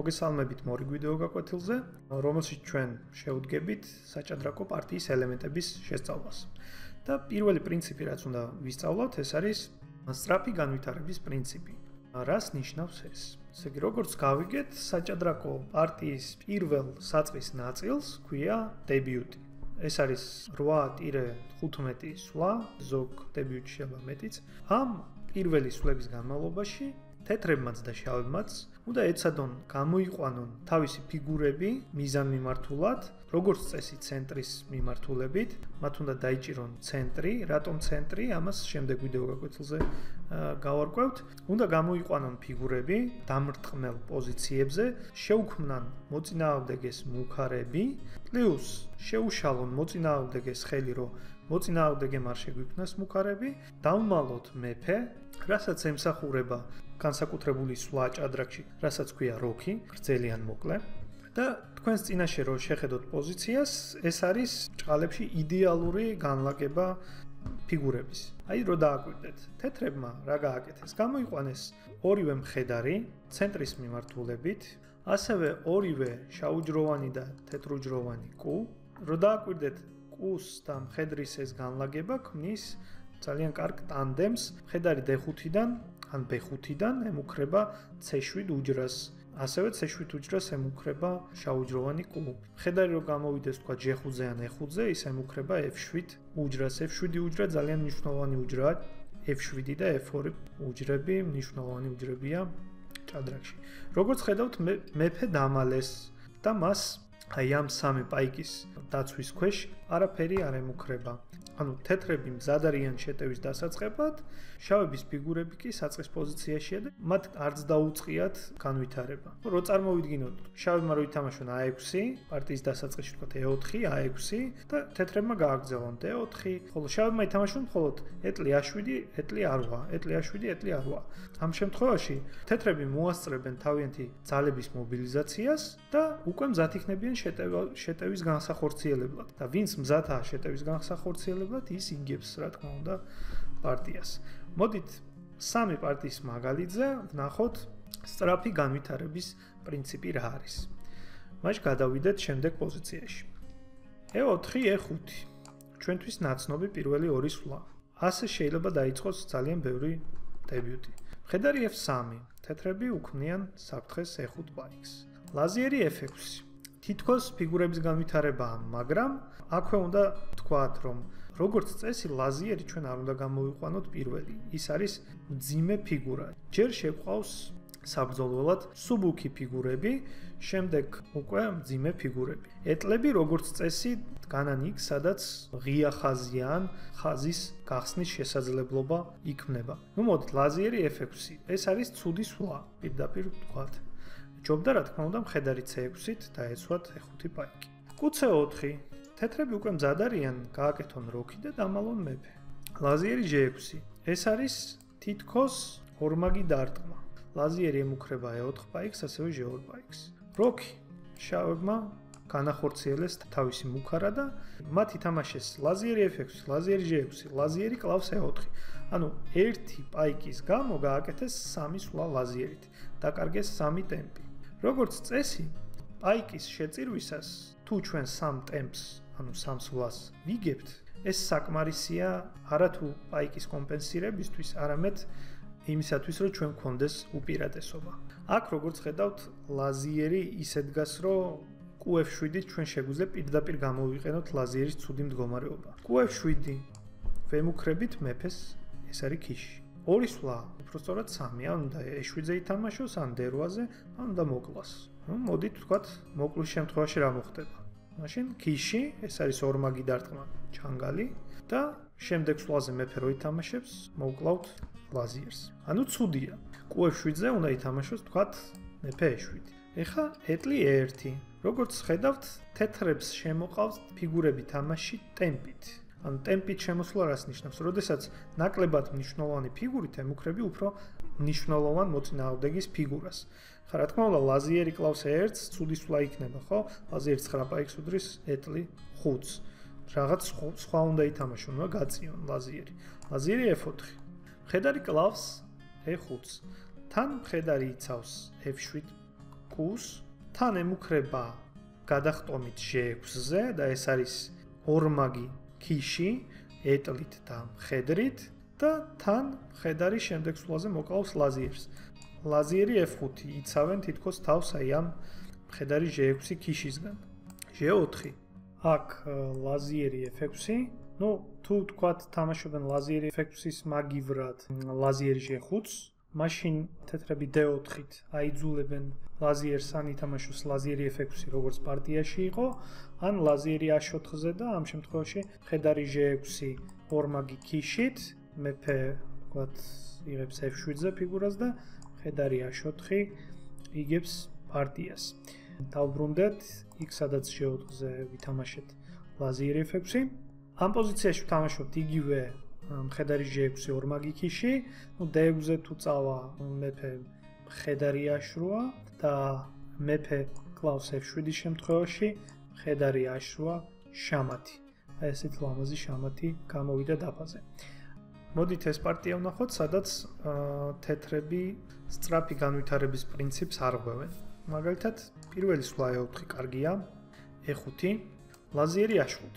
მოგესალმებით მორიგ ვიდეო გაკვეთილზე, რომელშიც ჩვენ შევდგებით საჭადრაკო პარტიის ელემენტების შესწავლას. და პირველი პრინციპი, რაც უნდა ვისწავლოთ, ეს არის სწრაფი განვითარების პრინციპი. რას ნიშნავს ეს? ესე იგი, როგორც გავიგეთ, საჭადრაკო პარტიის პირველ საწყის ნაწილს ქვია დებიუტი. ეს არის 8-15 სვლა, ზოგ დებიუტში შევა მეტიც. ამ პირველი სვლების განმავლობაში თეთრებმაც და შავებმაც უნდა ეცადონ გამოიყვანონ თავისი ფიგურები მიზანმიმართულად, როგორც წესი ცენტრის მიმართულებით, მათ უნდა დაიჭირონ ცენტრი, რატომ ცენტრი, ამას შემდეგ ვიდეო გაკვეთილზე გავარკვევთ. უნდა გამოიყვანონ ფიგურები დამრტყმელ პოზიციებზე, შეუქმნან მოწინააღმდეგეს მუქარები, პლუს შეუშალონ მოწინააღმდეგეს ხელი, რომ მოწინააღმდეგემ არ შეგვიქმნას მუქარები, დავმალოთ მეფე, რასაც ემსახურება განსაკუთრებული სვლა ჭადრაკში, რასაც ქვია როქი, გრძელი ან მოკლე. და თქვენს წინაშე რო შეხედოთ პოზიციას, ეს არის ჭყალებში იდეალური განლაგება ფიგურების. აი რო დააკვირდეთ, თეთრებმა რა გააკეთეს? გამოიყვანეს ორივე მხედარი ცენტრის მიმართულებით, ასევე ორივე შავუჯროვანი და თეთრუჯროვანი კუ. რო დააკვირდეთ კუს და მხედრის ეს განლაგება ქმნის ძალიან კარგ ტანდემს. მხედარი D5-დან ან B5-დან ემუქრება C7 უჯრას. ასევე C7 უჯრას ემუქრება შავუჯროვანი კუ. მხედარი რო გამოვიდეს თქვა G5-ზე ან E5-ზე, ის ემუქრება F7 უჯრას. F7 უჯრა ძალიან მნიშვნელოვანი უჯრაა. F7 და F2 უჯრები მნიშვნელოვანი უჯრებია ჭადრაკში. როგორც ხედავთ, მეფე დამალეს და მას აი ამ სამი პაიკის დაცვის ქვეშ არაფერი არ ემუქრება. ანუ თეთრები მზად არიან შეტევის დასაწყებად, შავების ფიგურები კი საწყის პოზიციაშია და მათ არც დაუწყიათ განვითარება. რო წარმოვიდგინოთ, შავებმა რო ითამაშონ A6, პარტიის დასაწყისში თქვათ E4, A6 და თეთრებმა გააგრძელონ D4, ხოლო შავებმა ითამაშონ მხოლოდ ეტლი A7, ეტლი A8, ეტლი A7, ეტლი A8. ამ შემთხვევაში თეთრები მოასწრებენ თავიანთი ძალების მობილიზაციას და უკვე მზად იქნებიან შეტევის განსახორციელებლად. და ვინც მზადაა შეტევის განსახორციელებლად, ის იგებს, რა თქმა უნდა, პარტიას. მოდით სამი პარტიის მაგალითზე ვნახოთ სწრაფი განვითარების პრინციპი რა არის. მაშ გადავიდეთ შემდეგ პოზიციაში. E4, E5. ჩვენთვის ნაცნობი პირველი ორი სვლა. ასე შეიძლება დაიწყოს ძალიან ბევრი დებიუტი. მხედარი F3. თეთრები უქმნიან საფრთხეს E5 პაიკს. ლაზიერი F6. თითქოს ფიგურების განვითარებაა, მაგრამ აქვე უნდა თქვათ, რომ როგორც წესი ლაზიერი ჩვენ არ უნდა გამოვიყვანოთ პირველი. ის არის მძიმე ფიგურა. ჯერ შეყვავს საბრძოლველად სუბუქი ფიგურები, შემდეგ უკვე მძიმე ფიგურები. ეტლები როგორც წესი დგანან იქ, სადაც ღია ხაზია ან ხაზის გახსნის შესაძლებლობა იქმნება. ნუ მოდით ლაზიერი F6. ეს არის ცუდი სვლა, პირდაპირ ვთქვათ. ჯობდა რა თქმა უნდა მხედარი C6-ით დაეცვათ E5 პაიკი. კუ C4. თეთრები უკვე მზად არიან, გააკეთონ როქი და დამალონ მეფე. ლაზიერი G6. ეს არის თითქოს ორმაგი დარტყმა. ლაზიერი ემუქრება E4 პაიკს, ასევე G2 პაიკს. როქი შავებმა განახორციელეს თავისი მუქარა და მათ ითამაშეს ლაზიერი F6, ლაზიერი G6, ლაზიერი კლავს E4. ანუ ერთი პაიკის გამო გააკეთეს სამი სვლა ლაზიერით. დაკარგეს სამი ტემპი. როგორც წესი, პაიკის შეწირვისას თუ ჩვენ სამ ტემპს, ანუ სამ სვლას ვიგებთ, ეს საკმარისია არა თუ პაიკის კომპენსირებისთვის, არამედ იმისათვის, რომ ჩვენ გქონდეს უპირატესობა. აქ როგორც ხედავთ, ლაზიერი ისე დგას, რომ Q7-ით ჩვენ შეგვიძლია პირდაპირ გამოვიყენოთ ლაზიერის ცუდი მდგომარეობა. Q7 ვემუქრებით მეფეს, ეს არის ქიში. ორი სვლა, უბრალოდ სამი, ან უნდა E7-ზე ითამაშოს, ან D8-ზე, ან უნდა მოკლას. მოდით ვთქვათ, მოკლის შემთხვევაში რა მოხდება. მაშინ ქიში, ეს არის ორმაგი დარტყმა, ჩანგალი და შემდეგ სვლაზე მეფე რო ითამაშებს, მოუკლავთ ლაზიერს. ანუ ცუდია. Q7-ზე უნდა ითამაშოს, ვთქვათ, მეფე E7. ეხა ეტლი E1. როგორც ხედავთ, თეთრებს შემოყავს ფიგურები თამაში ტემპით. ანუ ტემპით შემოსვლა რას ნიშნავს? როდესაც ნაკლებად მნიშვნელოვანი ფიგურით ემუქრები უფრო მნიშვნელოვან მოწინააღმდეგის ფიგურას. ხა რა თქმა უნდა, ლაზიერი კლავს E1-ს, ცუდი სვლა იქნება, ხო? ლაზიერი 9 პაიკს უდრის ეტლი 5-ს. რაღაც სხვა უნდა ითამაშონ, უნდა გაწიონ ლაზიერი. ლაზიერი F4. მხედარი კლავს E5-ს. თან მხედარი იცავს F7 კუს, თან ემუქრება გადახტომით G6-ზე და ეს არის ორმაგი ქიში, ეტლით და მხედრით და თან მხედარი შემდეგ სულაზე მოკლავს ლაზიერს. ლაზიერი F5 იცავენ თითქოს თავს აი ამ მხედარი G6 ქიშისგან. G4. აქ ლაზიერი F6. ნუ თუ თქვათ თამაშობენ ლაზიერი F6-ის მაგივრად ლაზიერი G5-ს, მაშინ თეთრები D4-ით აიძულებენ ლაზიერს ან ითამაშოს ლაზიერი F6 როგორც პარტიაში იყო, ან ლაზიერი A4-ზე და ამ შემთხვევაში მხედარი G6 ორმაგი ქიშით, მეფე თქვათ იღებს F7-ზე ფიგურას და მხედარი A4 იგებს პარტიას. დავბრუნდეთ იქ სადაც G4-ზე ვითამაშეთ ლაზიერი F6. ამ პოზიციაში ვთამაშობთ იგივე მხედარი G6 ორმაგი ქიში, ნუ D6-ზე თუ წავა მეფე მხედარი A8 და მეფე კლავს F7-ის შემთხვევაში მხედარი A8 შამათი. აი ესეთ ლამაზი შამათი გამოვიდა დაფაზე. მოდით ეს პარტია ვნახოთ, სადაც თეთრები სწრაფი განვითარების პრინციპს არღვევენ. მაგალითად, პირველი სვლა E4 კარგია, E5, ლაზიერი A8.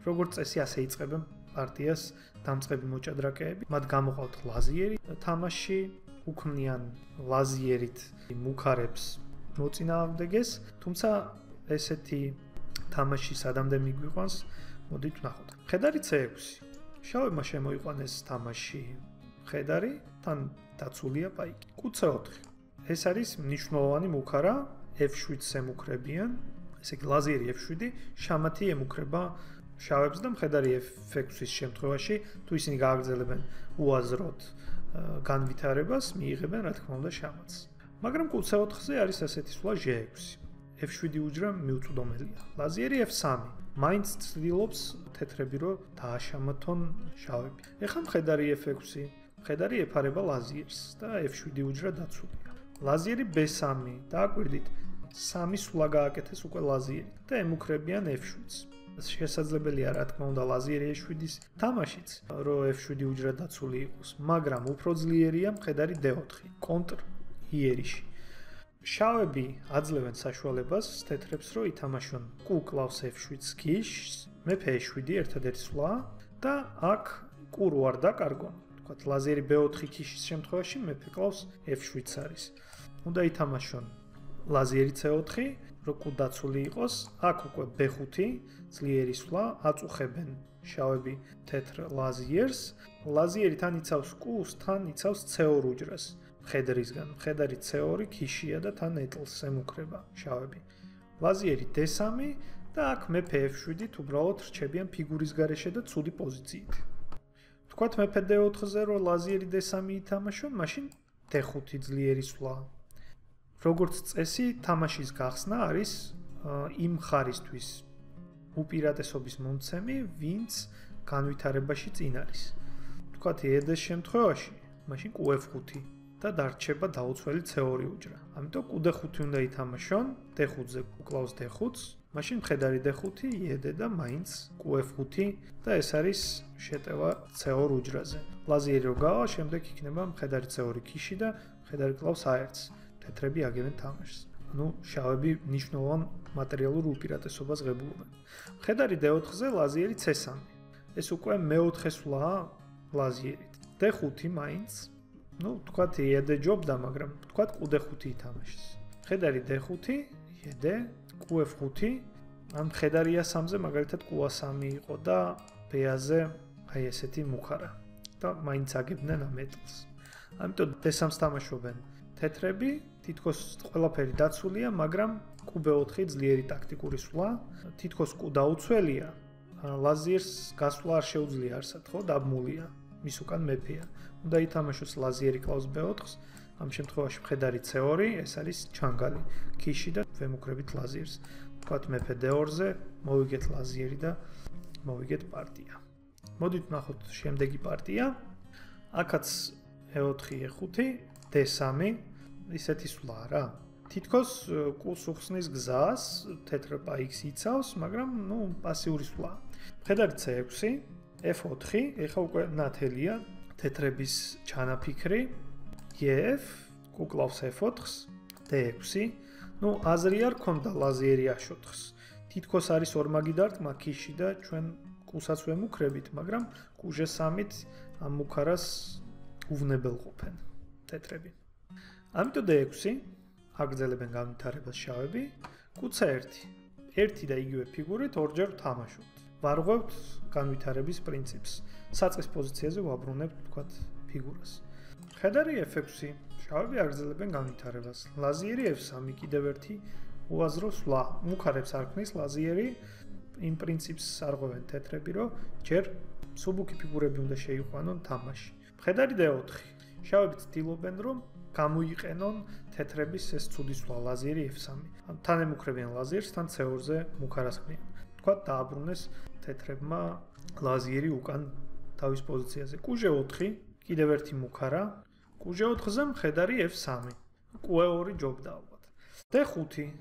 როგორც წესი ასე იწყებენ პარტიას დამწყები მოჭადრაკეები, მათ გამოყავთ ლაზიერი თამაში, უქმნიან ლაზიერით მუქარებს მოწინააღმდეგეს, თუმცა ესეთი თამაში სადამდე მიგვიყვანს, მოდით ვნახოთ. მხედარი C6. შავებმა შემოიყვანეს თამაში მხედარი, თან დაცულია პაიკი. კუ C4. ეს არის მნიშვნელოვანი მუქარა, F7-ს ემუქრებიან, ესე იგი ლაზიერი F7, შამათი ემუქრება შავებს და მხედარი F6-ის შემთხვევაში, თუ ისინი გააგრძელებენ უაზროდ განვითარებას, მიიღებენ რა თქმა უნდა შამათს. მაგრამ კუ C4-ზე არის ასეთი სვლა G6. F7 უჯრა მიუწვდომელია. ლაზიერი F3. მაინც ცდილობს თეთრები რომ დააშამათონ შავები. ეხლა მხედარი F6, მხედარი ეფარება ლაზიერს და F7 უჯრა დაცულია. ლაზიერი B3 დააკვირდით, 3 სვლა გააკეთეს უკვე ლაზიერი და ემუქრებიან F7-ს. შესაძლებელია რა თქმა უნდა ლაზიერი E7-ის თამაშიც, რომ F7 უჯრა დაცული იყოს, მაგრამ უფრო ძლიერია მხედარი D4, კონტრ იერიში. შავები აძლევენ საშუალებას თეთრებს, რომ ითამაშონ კუ კლავს F7-ს ქიშს, მეფე E7 ერთადერთი სვლა და აქ კუ რო არ დაკარგონ. თქვათ ლაზიერი B4 ქიშის შემთხვევაში მეფე კლავს F7-ს არის. უნდა ითამაშონ ლაზიერი C4, რომ კუ დაცული იყოს, აქ უკვე B5 ძლიერი სვლა, აწუხებენ შავები თეთრ ლაზიერს. ლაზიერი თან იცავს კუს, თან იცავს C2 უჯრას. მხედრისგან, მხედარი C2 ქიშია და თან ეტლს ემუქრება შავები. ლაზიერი D3 და აქ მეფე F7 უბრალოდ რჩებიან ფიგურის გარეშე და ცუდი პოზიციით. თქვათ მეფე D4-ზე რომ ლაზიერი D3 ითამაშონ, მაშინ D5 ძლიერი სვლა. როგორც წესი, თამაშის გახსნა არის იმ ხარისთვის უპირატესობის მომცემი, ვინც განვითარებაში წინ არის. თქვათ E-ს შემთხვევაში, მაშინ კუ F5 და დარჩება დაუცველი C2 უჯრა. ამიტომ კუ D5 უნდა ითამაშონ, D5-ზე კლავს D5-ს, მაშინ მხედარი D5, E-д და მაინც კუ F5 და ეს არის შეტევა C2 უჯრაზე. ლაზიერი რო გავა, შემდეგ იქნება მხედარი C2 ქიში და მხედარი კლავს A1-ს. თეთრები აგებენ თამაშს. ანუ შავები მნიშვნელოვან მატერიალურ უპირატესობას ღებულობენ. მხედარი D4-ზე ლაზიერი C3. ეს უკვე მეოთხე სვლაა ლაზიერით. D5 მაინც, ნუ თქვათ E-д ჯობდა, მაგრამ თქვათ კუ D5 ითამაშეს. მხედარი D5, E-д, კუ F5, ან მხედარი A3-ზე მაგალითად კუ A3 იყო და B-ზე აი ესეთი მუხარა და მაინც აგებდნენ ამ ეტლს. ამიტომ D3-ს თამაშობენ თეთრები, თითქოს ყველაფერი დაცულია, მაგრამ კუ B4 ძლიერი ტაქტიკური სვლა, თითქოს კუ დაუცველია, ლაზიერს გასვლა არ შეუძლია არსად, ხო, დაბმულია, მის უკან მეფეა. უნდა ითამაშოს ლაზიერი კლავს B4-ს, ამ შემთხვევაში მხედარი C2, ეს არის ჩანგალი, ქიში და ვემუქრებით ლაზიერს. თქვათ მეფე D2-ზე, მოვიგეთ ლაზიერი და მოვიგეთ პარტია. მოდით ვნახოთ შემდეგი პარტია. აქაც E4, E5, D3, ისეთი სვლა რა. თითქოს კუს უხსნის გზას, თეთრ პაიკს იცავს, მაგრამ ნუ პასიური სვლა. მხედარი C6, F4, ეხა უკვე ნათელია თეთრების ჩანაფიქრი, EF, კუ კლავს F4-ს, D6. ნუ აზრი არ ქონდა ლაზიერი A4-ს. თითქოს არის ორმაგი დარტყმა ქიში და ჩვენ კუსაც ვემუქრებით, მაგრამ კუჟე 3-ით ამ მუქარას უვნებელყოფენ თეთრები. ამიტომ D6 აგრძელებენ განვითარებას შავები, კუცა 1. ერთი და იგივე ფიგურით ორჯერ ვთამაშობთ. ვარღვევთ განვითარების პრინციპს. საწყის პოზიციაზე ვაბრუნებთ თქვათ ფიგურას. ხედარი F6, შავები აგრძელებენ განვითარებას. ლაზიერი F3 კიდევ ერთი უაზრო სვლა. მუქარებს არ ქმნის ლაზიერი, იმ პრინციპს არღვევენ თეთრები, რომ ჯერ მსუბუქი ფიგურები უნდა შეიყვანონ თამაში. ხედარი D4. შავები ცდილობენ, რომ გამოიყენონ თეთრების ეს ცუდი სვლა ლაზიერი F3. თან ემუქრებიან ლაზიერს, თან C2-ზე მუქარას ქმნიან. თქვათ დააბრუნეს თეთრებმა ლაზიერი უკან თავის პოზიციაზე. კუჟე 4, კიდევ ერთი მუქარა. კუჟე 4-ზე მხედარი F3. Q2 ჯობდა ალბათ. D5.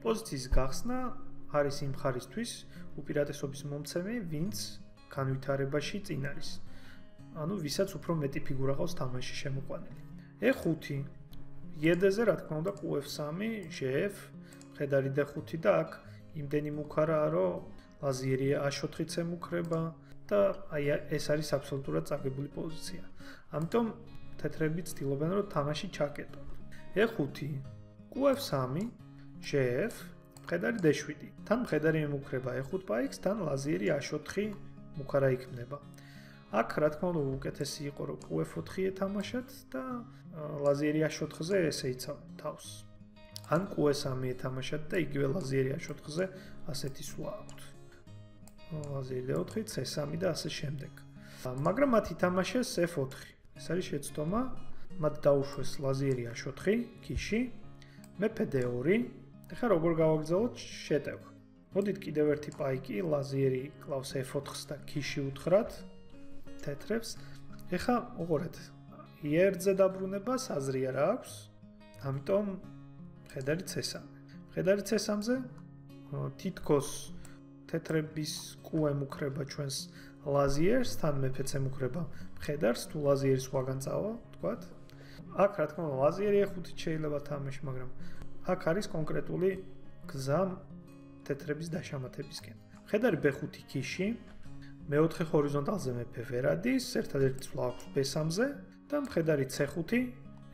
პოზიციის გახსნა არის იმ ხარისთვის უპირატესობის მომცემი, ვინც განვითარებაში წინ არის. ანუ ვისაც უფრო მეტი ფიგურა ყავს თამაში შემოყვანილი. E5. E-ზე რა თქმა უნდა Q3, G-F, მხედარი D5 და აქ იმდენი მუქარაა, რომ ლაზიერი A4-იც ემუქრება და აი ეს არის აბსოლუტურად წაგებული პოზიცია. ამიტომ თეთრები ცდილობენ, რომ თამაში ჩაკეტონ. E5, Q3, G-F, მხედარი D7. თან მხედარი ემუქრება E5 პაიქს, თან ლაზიერი A4 მუქარა იქნება. აქ რა თქმა უნდა უკეთესი იყო, რომ Q4 ეთამაშათ და ლაზიერი A4-ზე ესე იცავენ თავს. ან Q3 ეთამაშათ და იგივე ლაზიერი A4-ზე ასეთი სვლა აქვთ. ლაზიერი D4, C3 და ასე შემდეგ. მაგრამ მათ ითამაშეს F4. ეს არის შეცდომა, მათ დაუშვეს ლაზიერი A4 ქიში, მეფე D2. ეხლა როგორ გავაგრძელოთ შეტევა. მოდით კიდევ ერთი პაიკი ლაზიერი კლავს F4-ს და ქიში უთხრათ თეთრებს. ეხლა უყურეთ, E-ზე დაბრუნებას აზრი არ აქვს, ამიტომ მხედარი C3. მხედარი C3-ზე თითქოს თეთრების Q ემუქრება ჩვენს ლაზიერს, თან მეფეც ემუქრება მხედარს, თუ ლაზიერი სხვაგან წავა, თქვათ. აქ რა თქმა უნდა ლაზიერი E5-ით შეიძლება თამაში, მაგრამ აქ არის კონკრეტული გზა თეთრების დაშამათებისკენ. მხედარი B5 ქიში, მეოთხე ჰორიზონტალზე მეფე ვერ ადის, ერთადერთი სვლა აქვს B3-ზე და მხედარი C5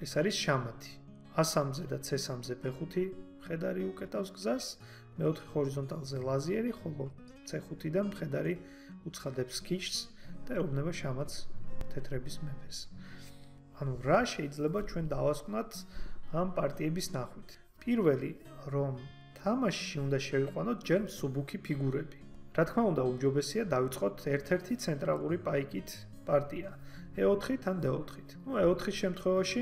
ეს არის შამათი. A3-ზე და C3-ზე B5 მხედარი უკეტავს გზას, მეოთხე ჰორიზონტალზე ლაზიერი, ხოლო C5-დან მხედარი უცხადებს ქიშს და ეუბნება შამათს თეთრების მეფეს. ანუ რა შეიძლება ჩვენ დავასკვნათ ამ პარტიების ნახვით? პირველი, რომ თამაშში უნდა შევიყვანოთ ჯერ მსუბუქი ფიგურები. რა თქმა უნდა, უმჯობესია დავიწყოთ ერთ-ერთი ცენტრალური პაიკით პარტია. E4 თან D4-ით. ნუ E4-ის შემთხვევაში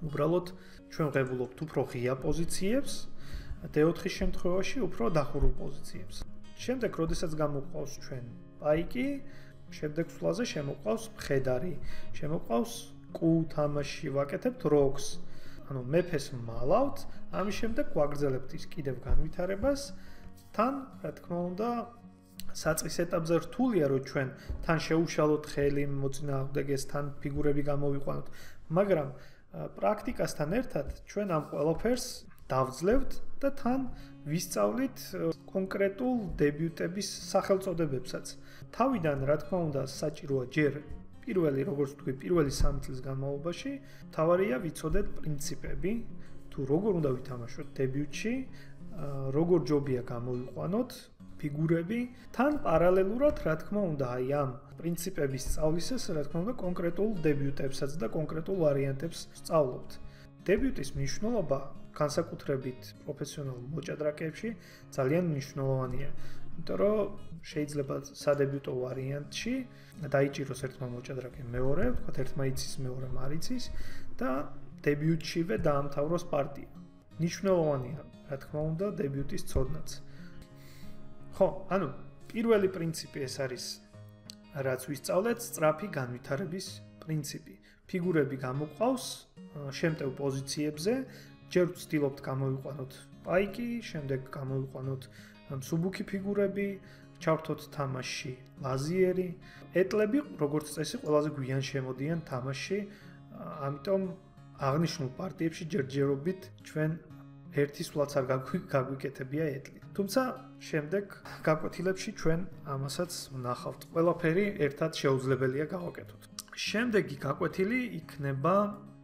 უბრალოდ ჩვენ ვღებულობთ უფრო ღია პოზიციებს, D4-ის შემთხვევაში უფრო დახურულ პოზიციებს. შემდეგ, როდესაც გამოყვავს ჩვენ პაიკი, შემდეგ სვლაზე შემოყვავს მხედარი, შემოყვავს Q თამაში ვაკეთებთ როგს. ანუ მეფეს მალავთ, ამის შემდეგ ვაგრძელებთ ის კიდევ განვითარებას, თან, რა თქმა უნდა, საწყის ეტაპზე რთულია, რომ ჩვენ თან შეუშალოთ ხელი, მოწინააღმდეგეს თან ფიგურები გამოვიყვანოთ, მაგრამ პრაქტიკასთან ერთად ჩვენ ამ ყველაფერს დავძლევთ და თან ვისწავლით კონკრეტულ დებიუტების სახელწოდებებსაც. თავიდან, რა თქმა უნდა, საჭიროა ჯერ პირველი, როგორც ვთქვი, პირველი 3 წლის განმავლობაში, თავარია ვიცოდეთ პრინციპები, თუ როგორ უნდა ვითამაშოთ დებიუტში, როგორ ჯობია გამოვიყვანოთ ფიგურები, თან პარალელურად, რა თქმა უნდა, აი ამ პრინციპების სწავლისას, რა თქმა უნდა, კონკრეტულ დებიუტებსაც და კონკრეტულ ვარიანტებს სწავლობთ. დებიუტის მნიშვნელობა განსაკუთრებით პროფესიონალ მოჭადრაკეებში ძალიან მნიშვნელოვანია. იმიტომ რომ შეიძლება სადებიუტო ვარიანტში დაიჭიროს ერთმა მოჭადრაკემ მეორე, ვთქვათ, ერთმა იცის, მეორემ არ იცის და დებიუტშივე დაამთავროს პარტია. მნიშვნელოვანია, რა თქმა უნდა, დებიუტის ცოდნაც. ხო, ანუ პირველი პრინციპი ეს არის, რაც ვისწავლეთ, სწრაფი განვითარების პრინციპი. ფიგურები გამოყვავს შემტევ პოზიციებზე, ჯერ ვცდილობთ გამოვიყვანოთ პაიკი, შემდეგ გამოვიყვანოთ მსუბუქი ფიგურები, ჩავთოთ თამაში ლაზიერი. ეტლები, როგორც წესი, ყველაზე გვიან შემოდიან თამაში, ამიტომ აღნიშნულ პარტიებში ჯერჯერობით ჩვენ ერთი სულაც არ გაგვიკეთებია ეტლი. თუმცა შემდეგ გაკვეთილებში ჩვენ ამასაც ვნახავთ. ყველაფერი ერთად შეუძლებელია გავაკეთოთ. შემდეგი გაკვეთილი იქნება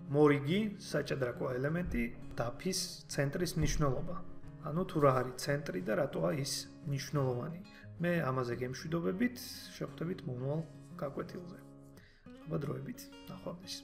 მორიგი საჭადრაკო ელემენტი დაფის ცენტრის მნიშვნელობა. ანუ თუ რა არის ცენტრი და რატოა ის მნიშვნელოვანი. მე ამაზე გემშვიდობებით, შევხვდებით მომავალ გაკვეთილზე. აბა დროებით, ნახვამდის.